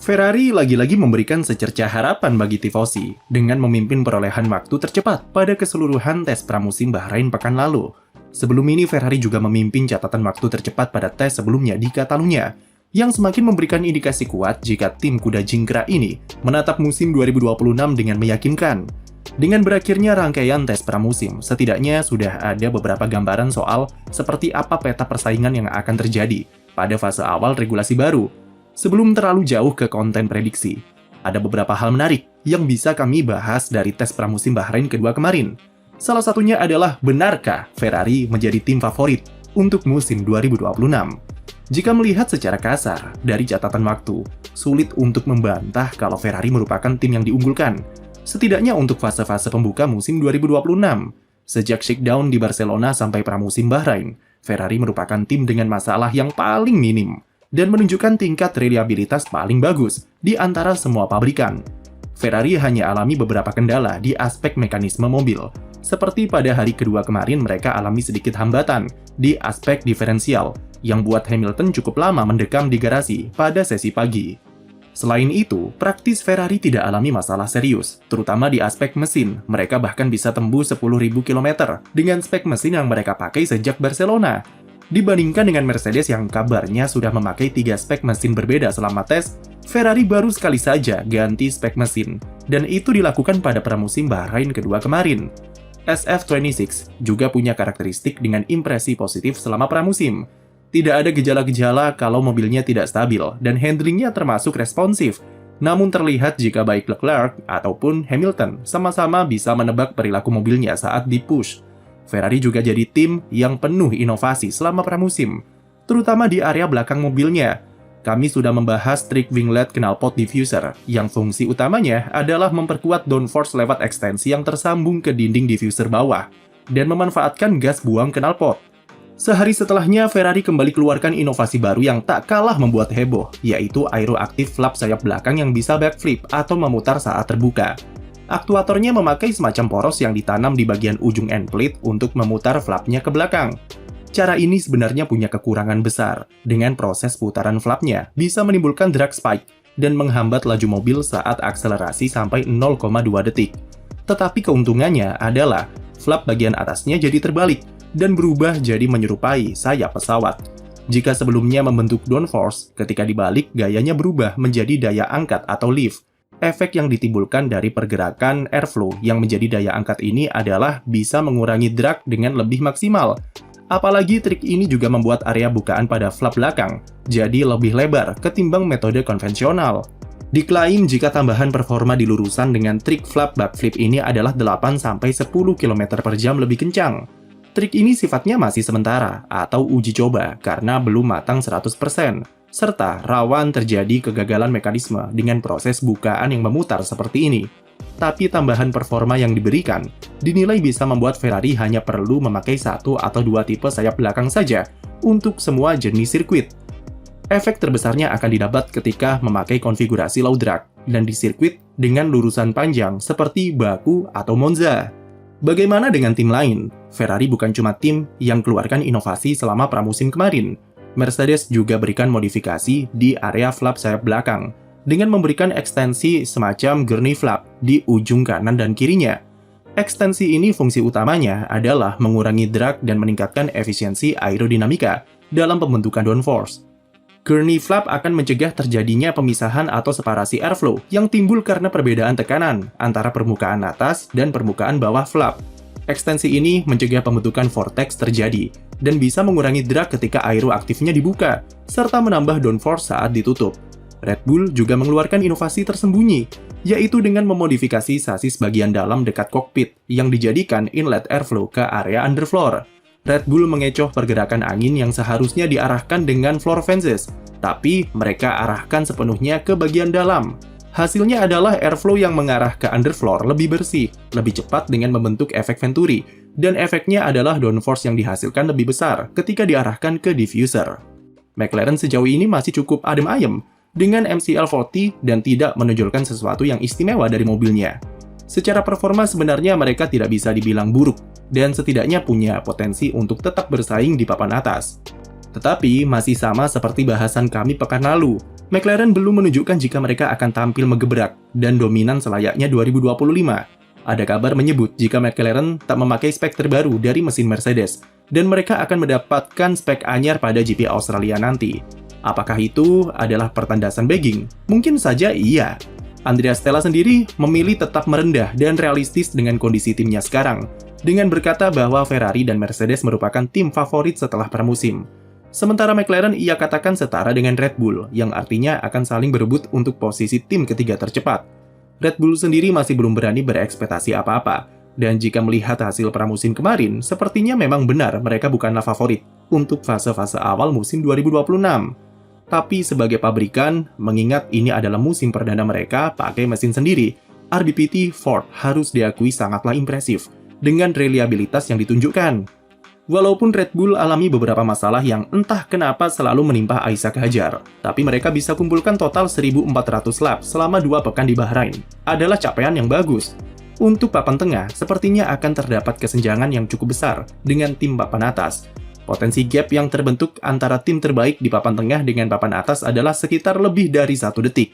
Ferrari lagi-lagi memberikan secerca harapan bagi tifosi dengan memimpin perolehan waktu tercepat pada keseluruhan tes pramusim Bahrain pekan lalu. Sebelum ini Ferrari juga memimpin catatan waktu tercepat pada tes sebelumnya di Catalunya, yang semakin memberikan indikasi kuat jika tim kuda jingkra ini menatap musim 2026 dengan meyakinkan. Dengan berakhirnya rangkaian tes pramusim, setidaknya sudah ada beberapa gambaran soal seperti apa peta persaingan yang akan terjadi pada fase awal regulasi baru. Sebelum terlalu jauh ke konten prediksi, ada beberapa hal menarik yang bisa kami bahas dari tes pramusim Bahrain kedua kemarin. Salah satunya adalah, benarkah Ferrari menjadi tim favorit untuk musim 2026? Jika melihat secara kasar dari catatan waktu, sulit untuk membantah kalau Ferrari merupakan tim yang diunggulkan, setidaknya untuk fase-fase pembuka musim 2026. Sejak shakedown di Barcelona sampai pramusim Bahrain, Ferrari merupakan tim dengan masalah yang paling minim dan menunjukkan tingkat reliabilitas paling bagus di antara semua pabrikan. Ferrari hanya alami beberapa kendala di aspek mekanisme mobil, seperti pada hari kedua kemarin mereka alami sedikit hambatan di aspek diferensial, yang buat Hamilton cukup lama mendekam di garasi pada sesi pagi. Selain itu, praktis Ferrari tidak alami masalah serius, terutama di aspek mesin. Mereka bahkan bisa tembus 10.000 km dengan spek mesin yang mereka pakai sejak Barcelona. Dibandingkan dengan Mercedes yang kabarnya sudah memakai 3 spek mesin berbeda selama tes, Ferrari baru sekali saja ganti spek mesin, dan itu dilakukan pada pramusim Bahrain kedua kemarin. SF26 juga punya karakteristik dengan impresi positif selama pramusim. Tidak ada gejala-gejala kalau mobilnya tidak stabil dan handlingnya termasuk responsif, namun terlihat jika baik Leclerc ataupun Hamilton sama-sama bisa menebak perilaku mobilnya saat di-push. Ferrari juga jadi tim yang penuh inovasi selama pramusim, terutama di area belakang mobilnya. Kami sudah membahas trik winglet knalpot diffuser, yang fungsi utamanya adalah memperkuat downforce lewat ekstensi yang tersambung ke dinding diffuser bawah, dan memanfaatkan gas buang knalpot. Sehari setelahnya, Ferrari kembali keluarkan inovasi baru yang tak kalah membuat heboh, yaitu aeroactive flap sayap belakang yang bisa backflip atau memutar saat terbuka. Aktuatornya memakai semacam poros yang ditanam di bagian ujung end plate untuk memutar flapnya ke belakang. Cara ini sebenarnya punya kekurangan besar. Dengan proses putaran flapnya bisa menimbulkan drag spike dan menghambat laju mobil saat akselerasi sampai 0,2 detik. Tetapi keuntungannya adalah flap bagian atasnya jadi terbalik dan berubah jadi menyerupai sayap pesawat. Jika sebelumnya membentuk downforce, ketika dibalik gayanya berubah menjadi daya angkat atau lift. Efek yang ditimbulkan dari pergerakan airflow yang menjadi daya angkat ini adalah bisa mengurangi drag dengan lebih maksimal. Apalagi trik ini juga membuat area bukaan pada flap belakang jadi lebih lebar ketimbang metode konvensional. Diklaim jika tambahan performa di lurusan dengan trik flap backflip ini adalah 8-10 km per jam lebih kencang. Trik ini sifatnya masih sementara atau uji coba karena belum matang 100%. Serta rawan terjadi kegagalan mekanisme dengan proses bukaan yang memutar seperti ini. Tapi tambahan performa yang diberikan dinilai bisa membuat Ferrari hanya perlu memakai 1 atau 2 tipe sayap belakang saja untuk semua jenis sirkuit. Efek terbesarnya akan didapat ketika memakai konfigurasi low drag dan di sirkuit dengan lurusan panjang seperti Baku atau Monza. Bagaimana dengan tim lain? Ferrari bukan cuma tim yang keluarkan inovasi selama pramusim kemarin. Mercedes juga berikan modifikasi di area flap sayap belakang dengan memberikan ekstensi semacam gurney flap di ujung kanan dan kirinya. Ekstensi ini fungsi utamanya adalah mengurangi drag dan meningkatkan efisiensi aerodinamika dalam pembentukan downforce. Gurney flap akan mencegah terjadinya pemisahan atau separasi airflow yang timbul karena perbedaan tekanan antara permukaan atas dan permukaan bawah flap. Ekstensi ini mencegah pembentukan vortex terjadi dan bisa mengurangi drag ketika aeroaktifnya dibuka, serta menambah downforce saat ditutup. Red Bull juga mengeluarkan inovasi tersembunyi, yaitu dengan memodifikasi sasis bagian dalam dekat kokpit yang dijadikan inlet airflow ke area underfloor. Red Bull mengecoh pergerakan angin yang seharusnya diarahkan dengan floor fences, tapi mereka arahkan sepenuhnya ke bagian dalam. Hasilnya adalah airflow yang mengarah ke underfloor lebih bersih, lebih cepat dengan membentuk efek Venturi, dan efeknya adalah downforce yang dihasilkan lebih besar ketika diarahkan ke diffuser. McLaren sejauh ini masih cukup adem ayem dengan MCL40 dan tidak menonjolkan sesuatu yang istimewa dari mobilnya. Secara performa sebenarnya mereka tidak bisa dibilang buruk, dan setidaknya punya potensi untuk tetap bersaing di papan atas. Tetapi masih sama seperti bahasan kami pekan lalu, McLaren belum menunjukkan jika mereka akan tampil menggebrak dan dominan selayaknya 2025. Ada kabar menyebut jika McLaren tak memakai spek terbaru dari mesin Mercedes, dan mereka akan mendapatkan spek anyar pada GP Australia nanti. Apakah itu adalah pertandasan bagging? Mungkin saja iya. Andrea Stella sendiri memilih tetap merendah dan realistis dengan kondisi timnya sekarang, dengan berkata bahwa Ferrari dan Mercedes merupakan tim favorit setelah pramusim. Sementara McLaren ia katakan setara dengan Red Bull, yang artinya akan saling berebut untuk posisi tim ketiga tercepat. Red Bull sendiri masih belum berani berekspektasi apa-apa, dan jika melihat hasil pramusim kemarin, sepertinya memang benar mereka bukanlah favorit untuk fase-fase awal musim 2026. Tapi sebagai pabrikan, mengingat ini adalah musim perdana mereka pakai mesin sendiri, RBPT Ford harus diakui sangatlah impresif dengan reliabilitas yang ditunjukkan. Walaupun Red Bull alami beberapa masalah yang entah kenapa selalu menimpa Isaac Hadjar, tapi mereka bisa kumpulkan total 1.400 lap selama 2 pekan di Bahrain. Adalah capaian yang bagus. Untuk papan tengah, sepertinya akan terdapat kesenjangan yang cukup besar dengan tim papan atas. Potensi gap yang terbentuk antara tim terbaik di papan tengah dengan papan atas adalah sekitar lebih dari 1 detik.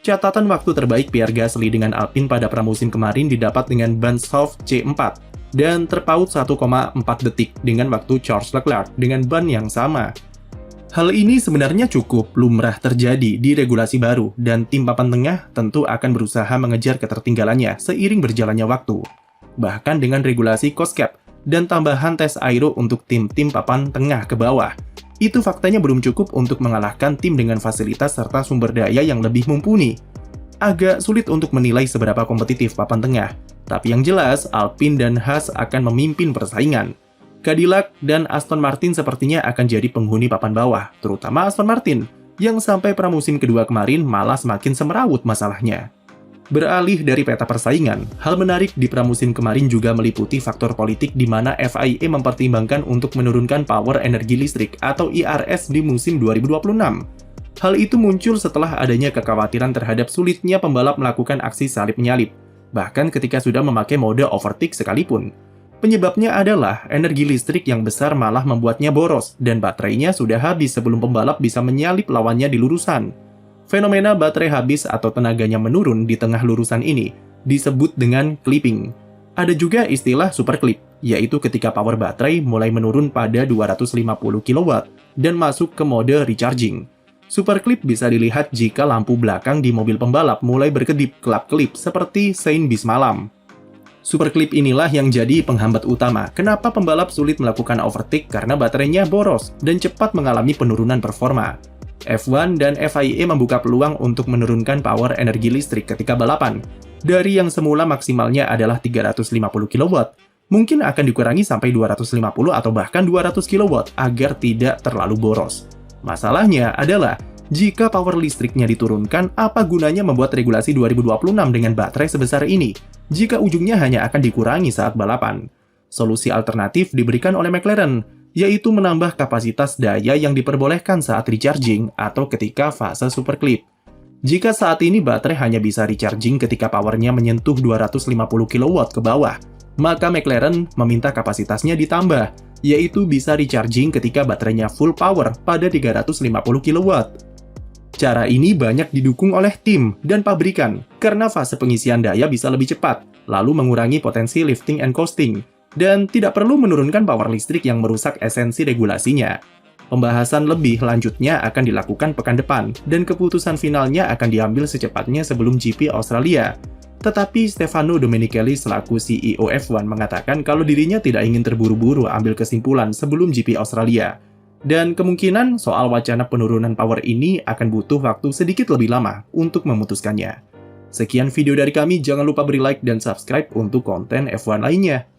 Catatan waktu terbaik Pierre Gasly dengan Alpine pada pramusim kemarin didapat dengan ban soft C4, dan terpaut 1,4 detik dengan waktu Charles Leclerc dengan ban yang sama. Hal ini sebenarnya cukup lumrah terjadi di regulasi baru, dan tim papan tengah tentu akan berusaha mengejar ketertinggalannya seiring berjalannya waktu. Bahkan dengan regulasi cost cap dan tambahan tes aero untuk tim-tim papan tengah ke bawah, itu faktanya belum cukup untuk mengalahkan tim dengan fasilitas serta sumber daya yang lebih mumpuni. Agak sulit untuk menilai seberapa kompetitif papan tengah, tapi yang jelas Alpine dan Haas akan memimpin persaingan. Cadillac dan Aston Martin sepertinya akan jadi penghuni papan bawah, terutama Aston Martin, yang sampai pramusim kedua kemarin malah semakin semerawut masalahnya. Beralih dari peta persaingan, hal menarik di pramusim kemarin juga meliputi faktor politik di mana FIA mempertimbangkan untuk menurunkan power energi listrik atau IRS di musim 2026. Hal itu muncul setelah adanya kekhawatiran terhadap sulitnya pembalap melakukan aksi salip-menyalip, bahkan ketika sudah memakai mode overtake sekalipun. Penyebabnya adalah energi listrik yang besar malah membuatnya boros, dan baterainya sudah habis sebelum pembalap bisa menyalip lawannya di lurusan. Fenomena baterai habis atau tenaganya menurun di tengah lurusan ini disebut dengan clipping. Ada juga istilah super clip, yaitu ketika power baterai mulai menurun pada 250 kW dan masuk ke mode recharging. Super clip bisa dilihat jika lampu belakang di mobil pembalap mulai berkedip kelap-kelip seperti sein bis malam. Super clip inilah yang jadi penghambat utama kenapa pembalap sulit melakukan overtake karena baterainya boros dan cepat mengalami penurunan performa. F1 dan FIA membuka peluang untuk menurunkan power energi listrik ketika balapan. Dari yang semula maksimalnya adalah 350 kW, mungkin akan dikurangi sampai 250 atau bahkan 200 kW agar tidak terlalu boros. Masalahnya adalah, jika power listriknya diturunkan, apa gunanya membuat regulasi 2026 dengan baterai sebesar ini, jika ujungnya hanya akan dikurangi saat balapan? Solusi alternatif diberikan oleh McLaren, yaitu menambah kapasitas daya yang diperbolehkan saat recharging atau ketika fase super clip. Jika saat ini baterai hanya bisa recharging ketika powernya menyentuh 250 kW ke bawah, maka McLaren meminta kapasitasnya ditambah, yaitu bisa recharging ketika baterainya full power pada 350 kW. Cara ini banyak didukung oleh tim dan pabrikan, karena fase pengisian daya bisa lebih cepat, lalu mengurangi potensi lifting and coasting, dan tidak perlu menurunkan power listrik yang merusak esensi regulasinya. Pembahasan lebih lanjutnya akan dilakukan pekan depan, dan keputusan finalnya akan diambil secepatnya sebelum GP Australia. Tetapi Stefano Domenicali selaku CEO F1 mengatakan kalau dirinya tidak ingin terburu-buru ambil kesimpulan sebelum GP Australia. Dan kemungkinan soal wacana penurunan power ini akan butuh waktu sedikit lebih lama untuk memutuskannya. Sekian video dari kami, jangan lupa beri like dan subscribe untuk konten F1 lainnya.